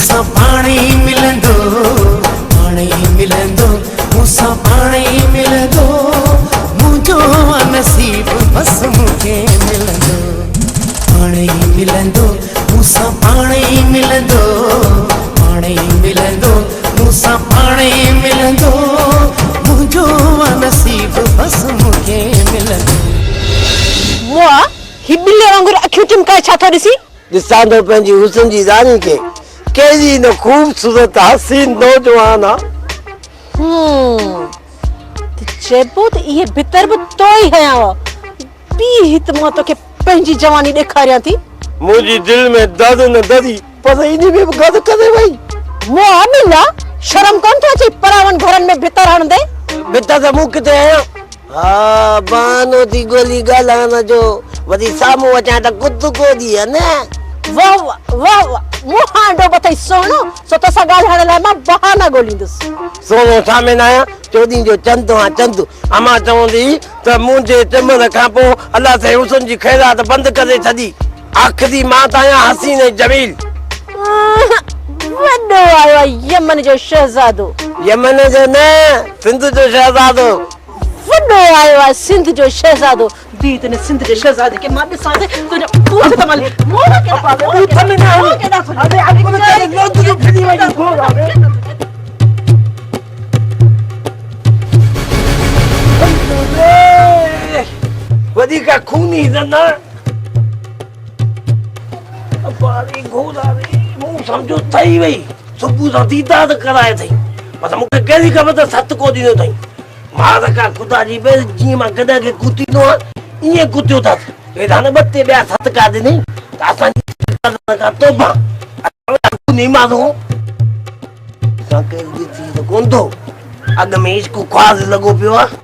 मूंसां पाणी मिलंदो मूंसां पाणी मिलंदो मुंहिंजो नसीब बस मूंखे मिलंदो पाणी मिलंदो मूंसां पाणी मिलंदो मूंसां पाणी मिलंदो मुंहिंजो नसीब बस मूंखे मिलंदो मुआ ही बिल्ले वांगुर अखियूं चिमकाए छा थो ॾिसी ॾिसां थो पंहिंजी हुस्न जी रानी खे कहिड़ी न ख़ूबसूरत हसीन नौजवान आहे चइबो त इहे भितर बि तो ई हयाव ॿी हित मां तोखे पंहिंजी जवानी ॾेखारियां थी मुंहिंजी दिलि में दर्द न दरी पर इन में बि गद करे वई मुआ बिल्ला शर्म कोन थो अचे परावन घरनि में भितर हणंदे भितर त मूं किथे आहियां हा बहानो थी गोली ॻाल्हाइण जो वरी साम्हूं अचां त कुत कोदी आहे न वाह वाह वाह मुहांडो बथई सोनो सो तोसां ॻाल्हाइण लाइ मां बहाना ॻोल्हींदुसि सोनो सामे न आहियां 14 जो चंद आहे चंद अमां चवंदी त मुंहिंजे चमन खां पोइ अलाह से हुस्न जी ख़ैरात बंदि करे छॾी आख़िरी मां त आहियां हसीन जमील वॾो आयो यमन जो शहज़ादो यमन जो न सिंध जो शहज़ादो वॾो आयो आहे सिंध जो शहज़ादो दी तने सिंध जे शहज़ादे के मां ॾिसां ते तुंहिंजो पूछ त मले मोर के पूछ में न अरे आपको तेरे लोग जो फिरी वई घोर आवे वदी का खूनी न अपारी घोर आवे मु समझो थई वई सुबह सा दीदा त कराए थई पर मूंखे कहिड़ी ख़बर त सत को ॾिनो थई मां का खुदा जी बे जी मां गदा के कुतीनो ये कुतियो था हे दाने बत्ते बया सत का ॾिनी त असां का तोबा नहीं मानो साके जी थी तो कोन थो अग में इसको ख्वाज लगो पियो आहे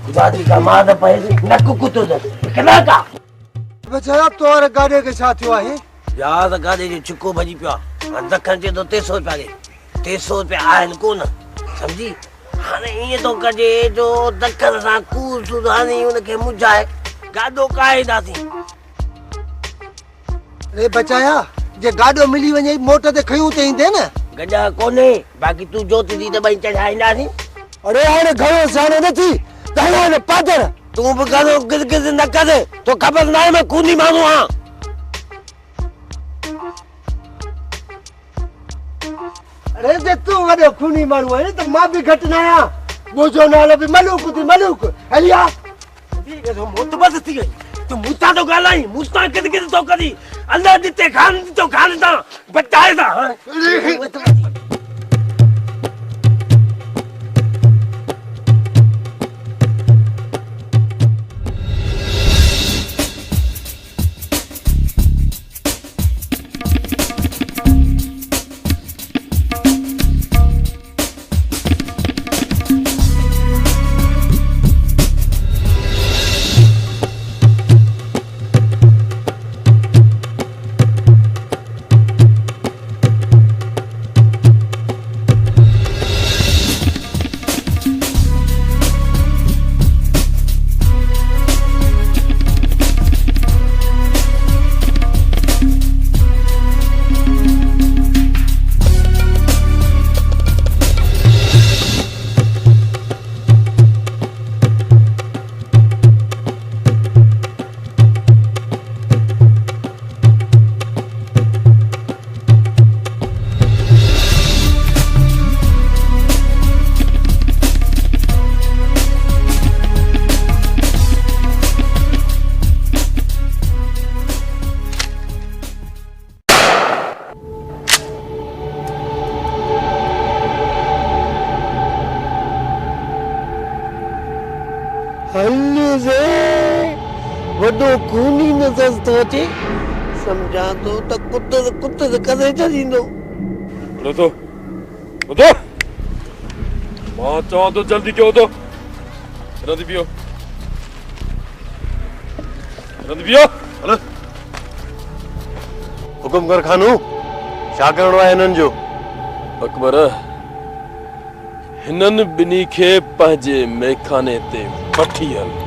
खुदा जी का मां त पए नक कुतो त कना का बचाया तोर गाडे के साथ हुआ है यार गाडे जो छिको भजी पियो दखन जे तो 300 रुपया के 300 रुपया आहिनि कोन समझी हाणे ईअं थो कजे जो दखन सां कूड़ सुधानी उनखे मुझाए गाॾो काईंदासीं अरे बचाया जे गाडो मिली वने मोटर ते खयूं ते ईंदे न गजा कोने बाकी तू जोती दी त बई चढ़ाईंदासीं अरे हाणे घणो साणे नथी तहां ने पादर तू बि गानो गिद न करे तो ख़बर न आहे मैं खूनी माण्हू आहियां अरे जे तू वडो खूनी माण्हू आहे त मां बि घटि न आहियां मुंहिंजो नालो बि मलूक हलिया ठीक है तो मुतबस थी गई तू मुता तो गालाई मुस्ता किद तो करी अल्लाह दिते खान तो खान ता बचाए ता वडो खूनी नजर तो अचे समझा तो त कुत करे छॾींदो तो मां चवां तो जल्दी कयो तो रंदी पियो हलो हुकुम कर खानू छा करणो आहे हिननि जो अकबर हिननि ॿिन्ही खे पंहिंजे मैखाने ते वठी हल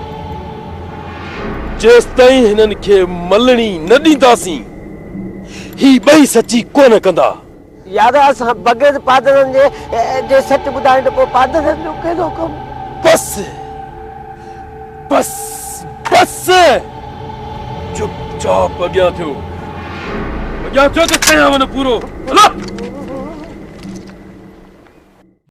जेसिताईं हिननि खे मलणी न ॾींदासीं ही ॿई सची कोन कंदा यार असां बग़ैर पादरनि जे सच ॿुधाइण पोइ पादरनि जो कहिड़ो कमु बस बस बस चुपचाप अॻियां थियो त कयां वञ पूरो हलो